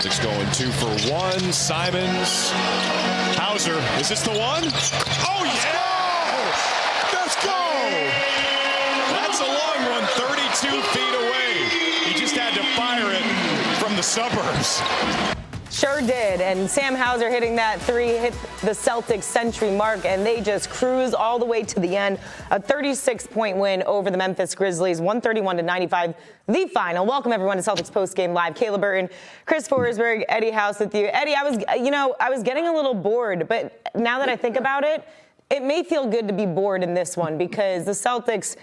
Celtics going 2 for 1. Simons. Hauser. Is this the one? Oh, yeah! Let's go! That's a long one, 32 feet away. He just had to fire it from the suburbs. Sure did, and Sam Hauser hitting that 3 hit the Celtics century mark, and they just cruise all the way to the end. A 36-point win over the Memphis Grizzlies, 131-95, the final. Welcome everyone to Celtics Postgame Live. Kayla Burton, Chris Forsberg, Eddie House with you. Eddie, I was getting a little bored, but now that I think about it, it may feel good to be bored in this one because the Celtics,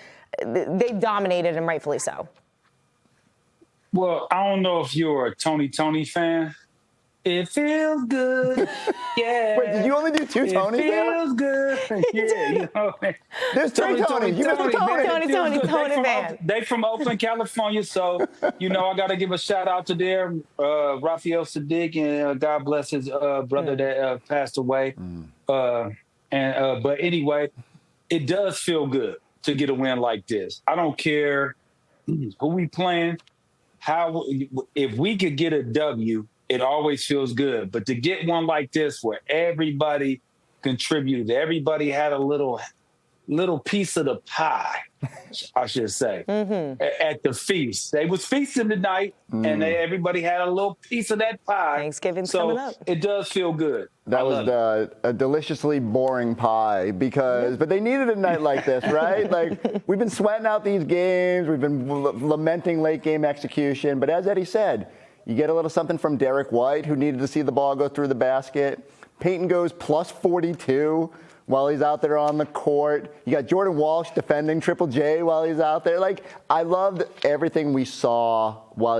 they dominated, and rightfully so. Well, I don't know if you're a Tony fan. It feels good. Yeah. Wait, did you only do 2 Tonys there? It feels good. Yeah, you know. There's 3 Tonys. You missed a Tony fan. They from Oakland, California, so, I got to give a shout-out to them, Raphael Sadiq, and God bless his brother that passed away. But anyway, it does feel good to get a win like this. I don't care who we playing, if we could get a W, it always feels good. But to get one like this where everybody contributed, everybody had a little piece of the pie, I should say, at the feast. They was feasting tonight, and everybody had a little piece of that pie. Thanksgiving's coming up. It does feel good. That was a deliciously boring pie but they needed a night like this, right? Like, we've been sweating out these games. We've been lamenting late game execution. But as Eddie said, you get a little something from Derrick White, who needed to see the ball go through the basket. Peyton goes plus 42 while he's out there on the court. You got Jordan Walsh defending Triple J while he's out there. Like, I loved everything we saw while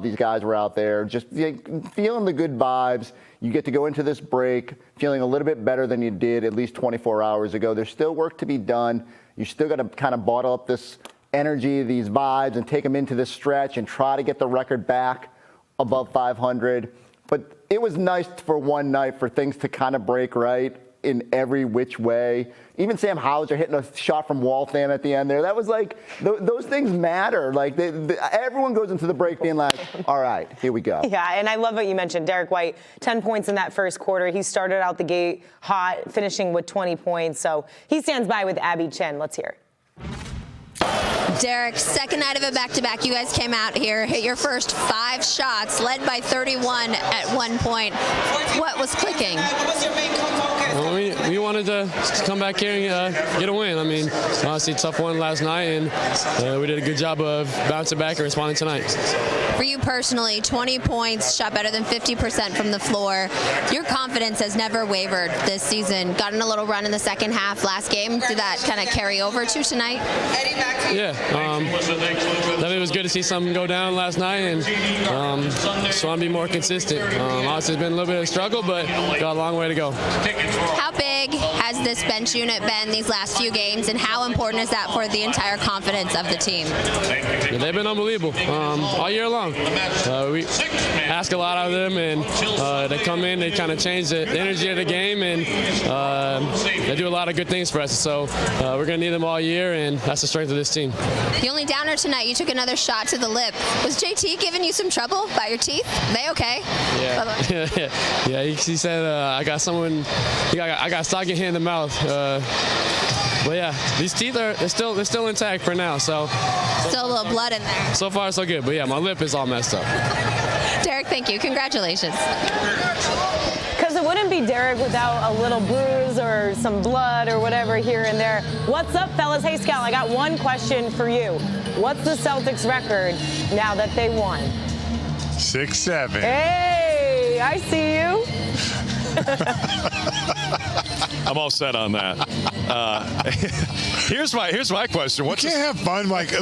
these guys were out there, just feeling the good vibes. You get to go into this break feeling a little bit better than you did at least 24 hours ago. There's still work to be done. You still got to kind of bottle up this energy, these vibes, and take them into this stretch and try to get the record back above 500. But it was nice for one night for things to kind of break right in every which way. Even Sam Hauser hitting a shot from Waltham at the end there. That was like, those things matter. Like, everyone goes into the break being like, all right, here we go. Yeah, and I love what you mentioned. Derrick White, 10 points in that first quarter. He started out the gate hot, finishing with 20 points. So he stands by with Abby Chen. Let's hear it. Derrick, second night of a back-to-back. You guys came out here, hit your first 5 shots, led by 31 at one point. What was clicking? Well, we wanted to come back here and get a win. I mean, honestly, tough one last night, and we did a good job of bouncing back and responding tonight. For you personally, 20 points, shot better than 50% from the floor. Your confidence has never wavered this season. Got in a little run in the second half last game. Did that kind of carry over to tonight? Yeah, definitely was good to see something go down last night, and just want to be more consistent. Honestly, it's been a little bit of a struggle, but got a long way to go. How big has this bench unit been these last few games, and how important is that for the entire confidence of the team? Yeah, they've been unbelievable all year long. We ask a lot out of them, and they come in, they kind of change the energy of the game, and they do a lot of good things for us. So we're going to need them all year, and that's the strength of this team. The only downer tonight, you took another shot to the lip. Was JT giving you some trouble about your teeth? They okay? Yeah. Yeah. He said I got someone. I got stocking hit in the mouth. But yeah, these teeth they're still intact for now. So still a little blood in there. So far so good. But yeah, my lip is all messed up. Derrick, thank you. Congratulations. Because it wouldn't be Derrick without a little bruise or some blood or whatever here and there. What's up, fellas? Hey, Scal, I got one question for you. What's the Celtics record now that they won? 6-7. Hey, I see you. I'm all set on that. Here's my question. You can't have fun. Like,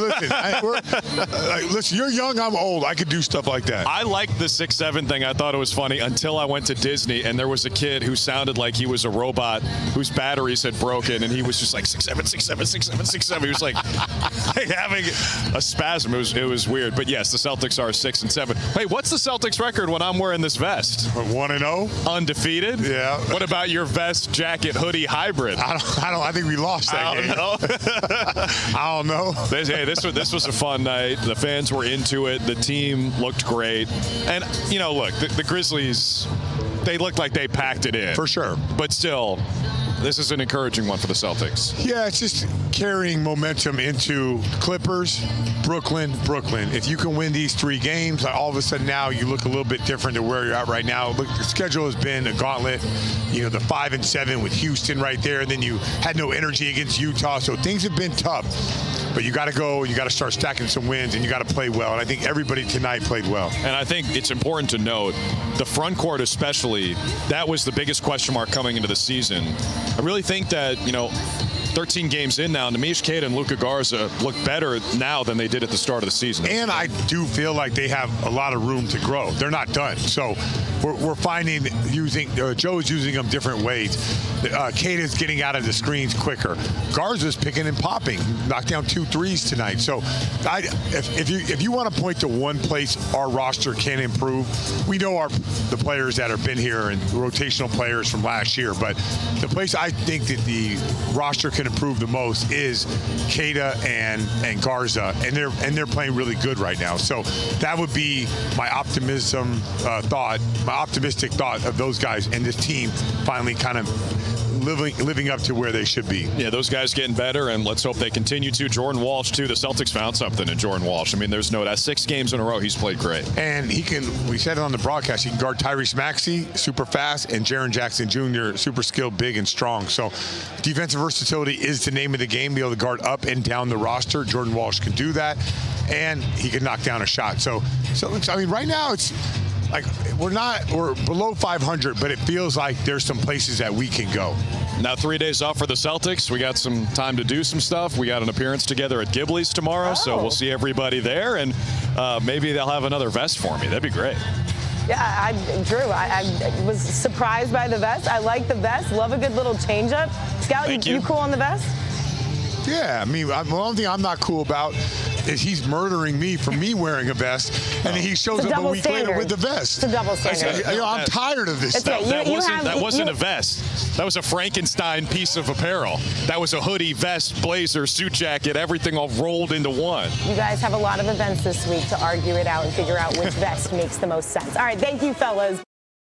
listen, you're young, I'm old. I could do stuff like that. I liked the 6-7 thing. I thought it was funny until I went to Disney and there was a kid who sounded like he was a robot whose batteries had broken, and he was just like 6-7, 6-7, 6-7, 6-7. He was like having a spasm. It was weird. But yes, the Celtics are 6-7. Hey, what's the Celtics record when I'm wearing this vest? 1-0. Undefeated? Yeah. What about your vest, jacket, jacket hoodie hybrid. I think we lost that game. I don't know. This was a fun night. The fans were into it. The team looked great. And, look, the Grizzlies, they looked like they packed it in. For sure. But still, this is an encouraging one for the Celtics. Yeah, it's just carrying momentum into Clippers, Brooklyn. If you can win these 3 games, all of a sudden now you look a little bit different than where you're at right now. Look, the schedule has been a gauntlet. The 5 and 7 with Houston right there, and then you had no energy against Utah. So things have been tough. But you got to go and you got to start stacking some wins and you got to play well. And I think everybody tonight played well. And I think it's important to note the front court especially, that was the biggest question mark coming into the season. I really think that, 13 games in now, Nemish Queta and Luka Garza look better now than they did at the start of the season. And I do feel like they have a lot of room to grow. They're not done. So we're finding Joe's using them different ways. Queta's getting out of the screens quicker. Garza's picking and popping. Knocked down 2 threes tonight. So if you want to point to one place our roster can improve, we know the players that have been here and rotational players from last year. But the place I think that the roster can improve the most is Queta and Garza, and they're playing really good right now. So that would be my optimistic thought of those guys and this team finally kind of living up to where they should be. Yeah, those guys getting better, and let's hope they continue to. Jordan Walsh, too. The Celtics found something in Jordan Walsh. I mean, there's no doubt. 6 games in a row, he's played great. And we said it on the broadcast, he can guard Tyrese Maxey, super fast, and Jaren Jackson Jr., super skilled, big, and strong. So defensive versatility is the name of the game, be able to guard up and down the roster. Jordan Walsh can do that, and he can knock down a shot. So I mean, right now it's like we're below 500, but it feels like there's some places that we can go. Now 3 days off for the Celtics. We got some time to do some stuff. We got an appearance together at Ghibli's tomorrow, so we'll see everybody there, and maybe they'll have another vest for me. That'd be great. Yeah, Drew, I was surprised by the vest. I like the vest. Love a good little change-up. Scal, you cool on the vest? Yeah, I mean, the only thing I'm not cool about is he's murdering me for me wearing a vest, and then he shows up a week later with the vest. It's a double standard. I'm tired of this stuff. That wasn't a vest. That was a Frankenstein piece of apparel. That was a hoodie, vest, blazer, suit jacket, everything all rolled into one. You guys have a lot of events this week to argue it out and figure out which vest makes the most sense. All right, thank you, fellas.